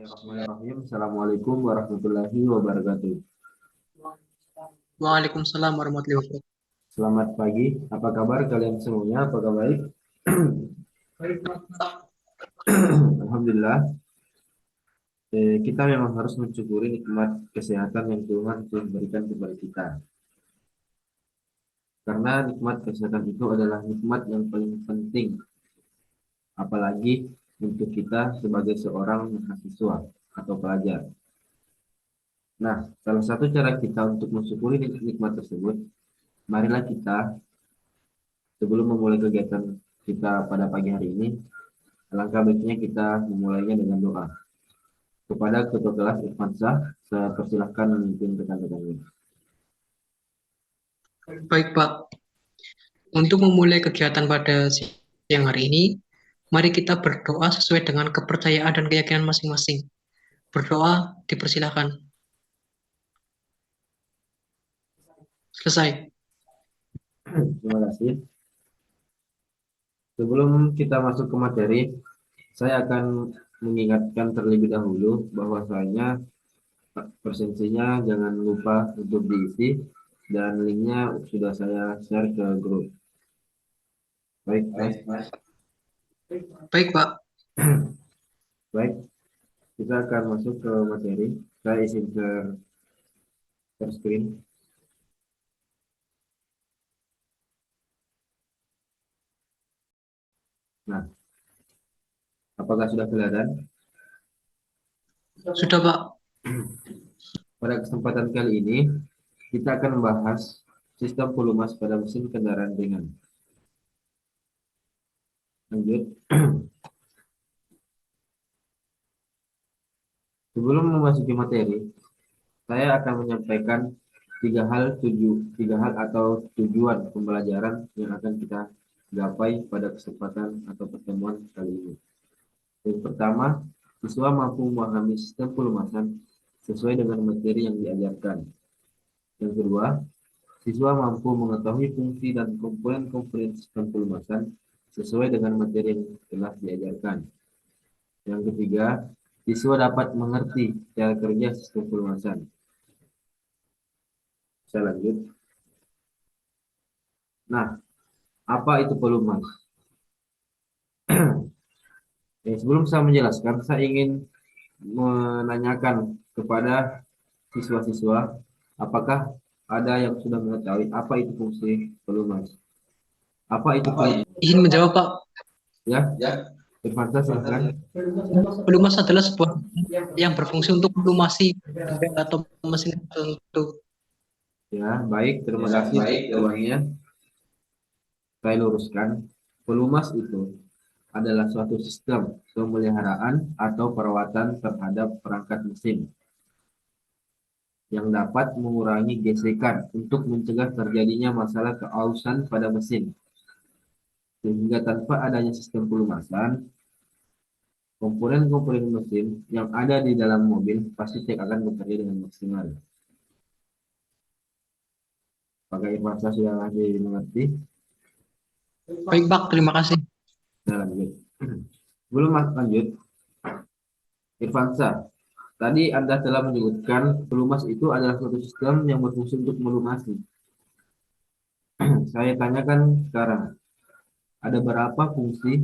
Bismillahirrahmanirrahim. Assalamualaikum warahmatullahi wabarakatuh. Waalaikumsalam warahmatullahi wabarakatuh. Selamat pagi. Apa kabar kalian semuanya? Apakah baik? Alhamdulillah. Kita memang harus mensyukuri nikmat kesehatan yang Tuhan telah berikan kepada kita. Karena nikmat kesehatan itu adalah nikmat yang paling penting, apalagi untuk kita sebagai seorang mahasiswa atau pelajar. Nah, salah satu cara kita untuk mensyukuri nikmat tersebut, marilah kita sebelum memulai kegiatan kita pada pagi hari ini, alangkah baiknya kita memulainya dengan doa. Kepada Ketua Kelas Irfansyah, saya persilahkan memimpin rekan-rekannya. Baik, Pak. Untuk memulai kegiatan pada siang hari ini, mari kita berdoa sesuai dengan kepercayaan dan keyakinan masing-masing. Berdoa dipersilakan. Selesai. Terima kasih. Sebelum kita masuk ke materi, saya akan mengingatkan terlebih dahulu bahwasanya presensinya jangan lupa untuk diisi dan linknya sudah saya share ke grup. Baik, Mas. Baik, Pak. Baik, kita akan masuk ke materi. Saya izin share screen. Nah, apakah sudah kelihatan? Sudah, Pak. Pada kesempatan kali ini, kita akan membahas sistem pelumas pada mesin kendaraan ringan. Lanjut. Sebelum memasuki materi, saya akan menyampaikan tiga hal atau tujuan pembelajaran yang akan kita gapai pada kesempatan atau pertemuan kali ini. Yang pertama, siswa mampu memahami sistem pelumasan sesuai dengan materi yang diajarkan. Yang kedua, siswa mampu mengetahui fungsi dan komponen-komponen sistem pelumasan sesuai dengan materi yang telah diajarkan. Yang ketiga, siswa dapat mengerti cara kerja sistem pelumasan. Saya lanjut. Nah, apa itu pelumas? Sebelum saya menjelaskan, saya ingin menanyakan kepada siswa-siswa, apakah ada yang sudah mengetahui apa itu fungsi pelumas? Apa itu pelumas? Izin menjawab, Pak. Ya, Irfansyah silahkan. Pelumas adalah sebuah yang berfungsi untuk melumasi benda atau mesin tertentu. Ya, baik. Terima kasih jawabannya. Saya luruskan. Pelumas itu adalah suatu sistem pemeliharaan atau perawatan terhadap perangkat mesin yang dapat mengurangi gesekan untuk mencegah terjadinya masalah keausan pada mesin. Sehingga tanpa adanya sistem pelumasan, komponen-komponen mesin yang ada di dalam mobil pasti tidak akan bekerja dengan maksimal. Apakah Irfansyah sudah dimengerti? Baik, Pak. Terima kasih. Nah, lanjut. Sebelum lanjut, Irfansyah, tadi Anda telah menyebutkan pelumas itu adalah suatu sistem yang berfungsi untuk melumasi. Saya tanyakan sekarang, ada berapa fungsi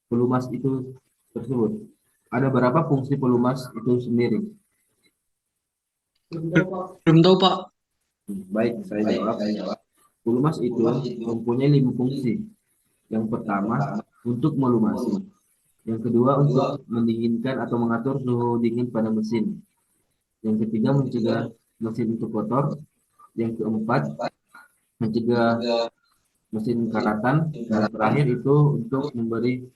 pelumas itu tersebut? Ada berapa fungsi pelumas itu sendiri? Belum tahu, Pak. Baik, saya jawab. Pelumas itu mempunyai 5 fungsi. Yang pertama, untuk melumasi. Yang kedua, untuk mendinginkan atau mengatur suhu dingin pada mesin. Yang ketiga, mencegah mesin itu kotor. Yang keempat, mencegah mesin karatan. Dan terakhir itu untuk memberi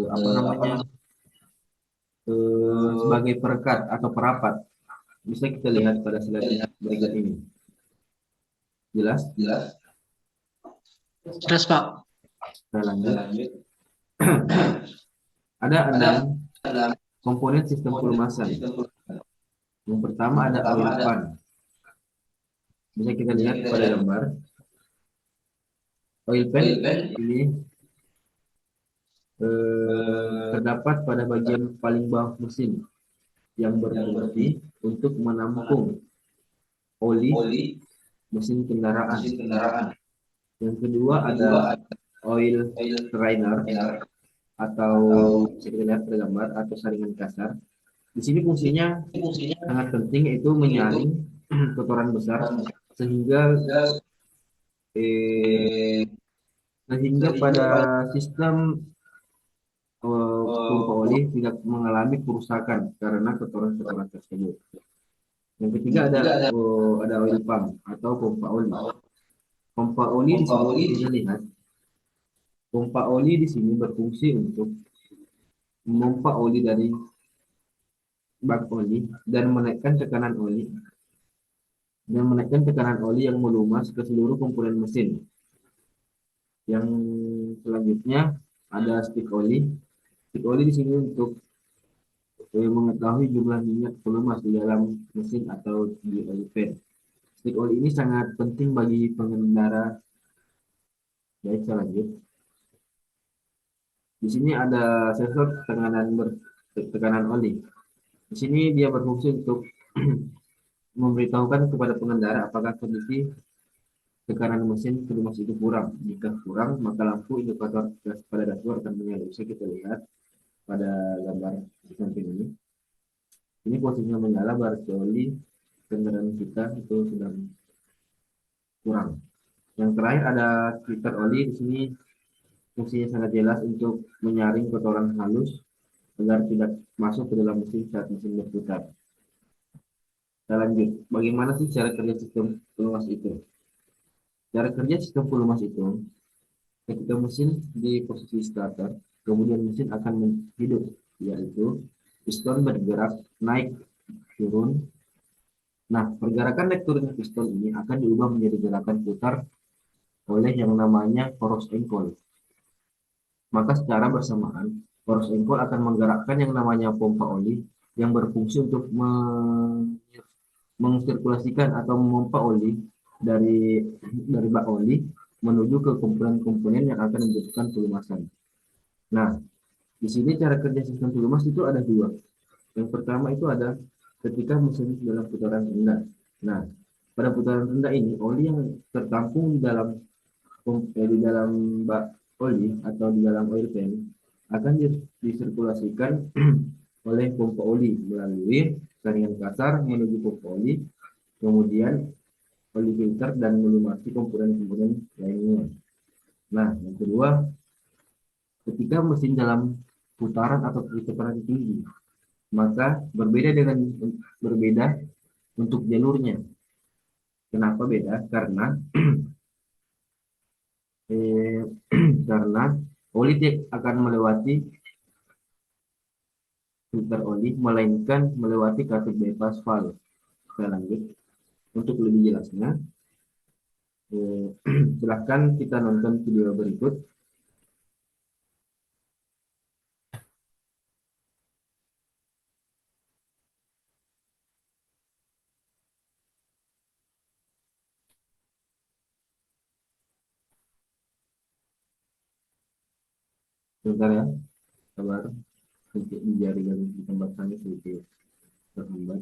apa namanya sebagai perekat atau perapat. Bisa kita lihat pada slide berikut ini. Jelas? Jelas, Pak. Kita lanjut. Ada 6 komponen sistem pelumasan. Yang pertama ada oil pan. Bisa kita lihat pada gambar. Oil pan ini terdapat pada bagian paling bawah mesin yang berfungsi untuk menampung oli mesin kendaraan. Yang kedua ada oil strainer atau bisa kita lihat pada gambar atau saringan kasar. Di sini fungsinya sangat penting, yaitu menyaring kotoran besar sehingga eh, sehingga pada sistem pompa oli tidak mengalami kerusakan karena kotoran-kotoran tersebut. Yang ketiga ada oil pump atau pompa oli. Pompa oli di sini kita lihat, pompa oli di sini berfungsi untuk memompa oli dari bak oli dan menaikkan tekanan oli yang melumas ke seluruh komponen mesin. Yang selanjutnya ada stick oli. Stick oli di sini untuk mengetahui jumlah minyak pelumas di dalam mesin atau di oil pan. Stick oli ini sangat penting bagi pengendara. Baik, saya lanjut. Di sini ada sensor tekanan oli. Di sini dia berfungsi untuk memberitahukan kepada pengendara apakah kondisi tekanan mesin pelumas itu kurang. Jika kurang, maka lampu indikator gas pada dashboard akan menyala. Bisa kita lihat pada gambar di samping ini. Ini posisinya menyala berarti oli kendaraan kita itu sedang kurang. Yang terakhir ada filter oli. Di sini fungsinya sangat jelas untuk menyaring kotoran halus agar tidak masuk ke dalam mesin saat mesin berputar. Kita lanjut. Bagaimana sih cara kerja sistem pelumas itu? Cara kerja sistem pelumas itu, ketika mesin di posisi starter, kemudian mesin akan hidup, yaitu piston bergerak naik turun. Nah, pergerakan naik turunnya piston ini akan diubah menjadi gerakan putar oleh yang namanya poros engkol. Maka secara bersamaan, poros engkol akan menggerakkan yang namanya pompa oli yang berfungsi untuk mensirkulasikan atau memompa oli dari bak oli menuju ke komponen-komponen yang akan membutuhkan pelumasan. Nah, di sini cara kerja sistem pelumas itu ada dua. Yang pertama itu ada ketika mesin dalam putaran rendah. Nah, pada putaran rendah ini oli yang tertampung di dalam bak oli atau di dalam oil pan akan disirkulasikan oleh pompa oli melalui saringan kasar menuju pompa oli, kemudian oli filter dan melumasi komponen-komponen lainnya. Nah, yang kedua, ketika mesin dalam putaran atau kecepatan tinggi, maka berbeda untuk jalurnya. Kenapa beda? Karena karena oli tidak akan melewati filter oli, melainkan melewati cartridge bypass valve. Saya lanjut. Untuk lebih jelasnya, silahkan kita nonton video berikut. Sebentar ya, sabar. Sedikit di jaringan di tempat kami sedikit terhambat.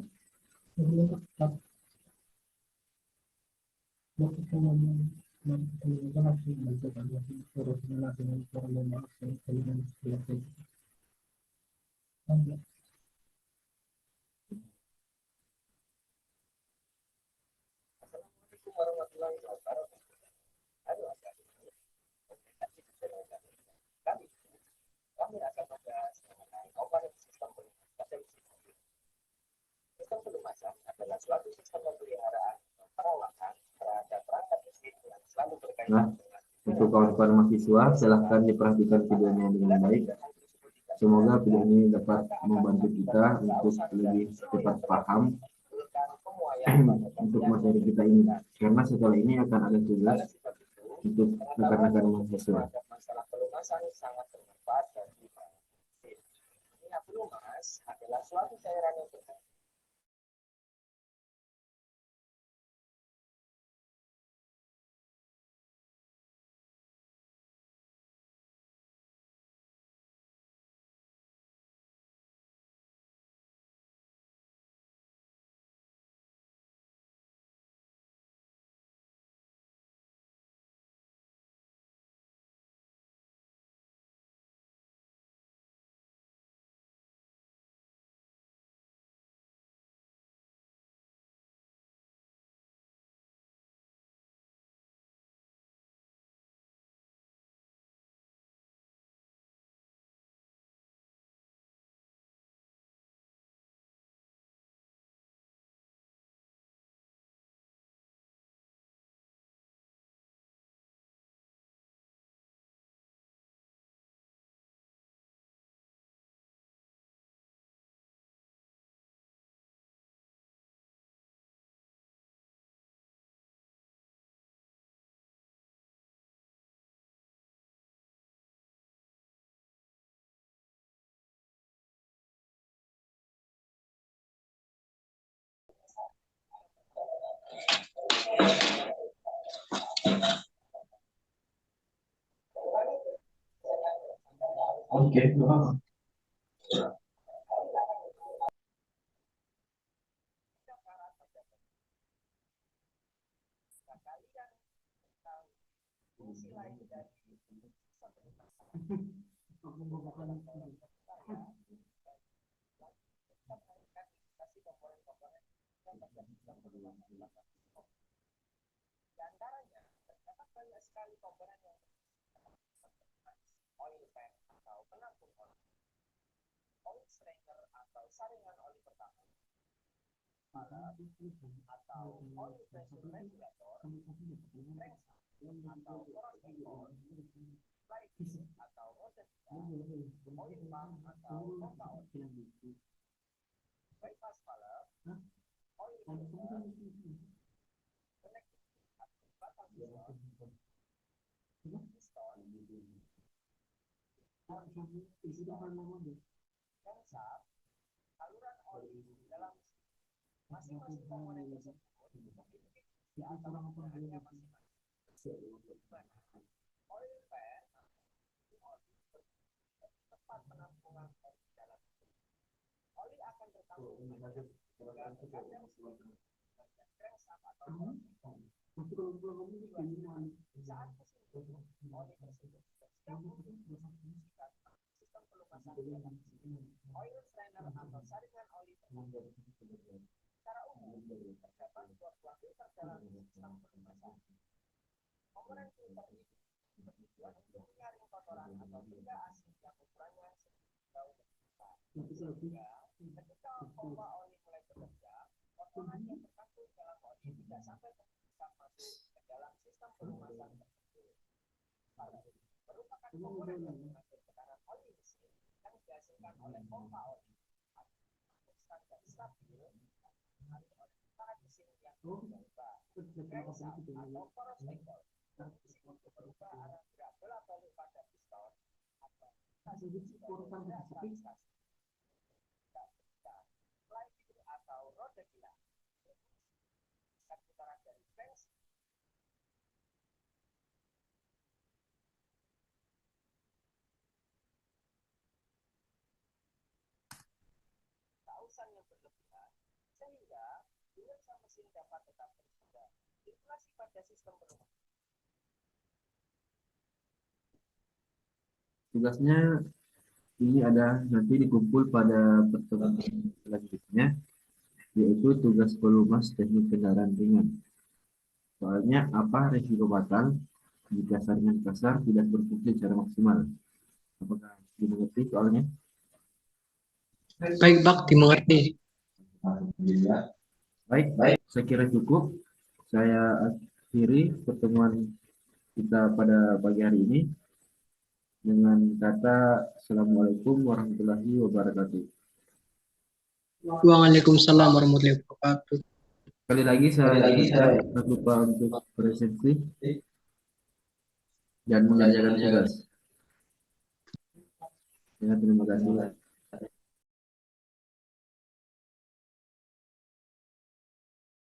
Nah, untuk kawan-kawan mahasiswa, silahkan diperhatikan videonya dengan baik. Semoga video ini dapat membantu kita untuk lebih cepat paham untuk materi kita ini. Karena setelah ini akan ada tugas untuk rekan-rekan mahasiswa. Oke, Tugasnya ini ada nanti dikumpul pada pertemuan selanjutnya, yaitu tugas pelumas teknik kendaraan ringan. Soalnya apa resiko fatal jika saringan kasar tidak berfungsi secara maksimal? Apakah dimengerti soalnya? Baik, Bak, dimengerti. Baik, saya kira cukup. Saya akhiri pertemuan kita pada pagi hari ini dengan kata Assalamualaikum warahmatullahi wabarakatuh. Waalaikumsalam warahmatullahi wabarakatuh. Sekali lagi saya jangan lupa untuk presensi dan mengerjakan tugas. Ya, terima kasih.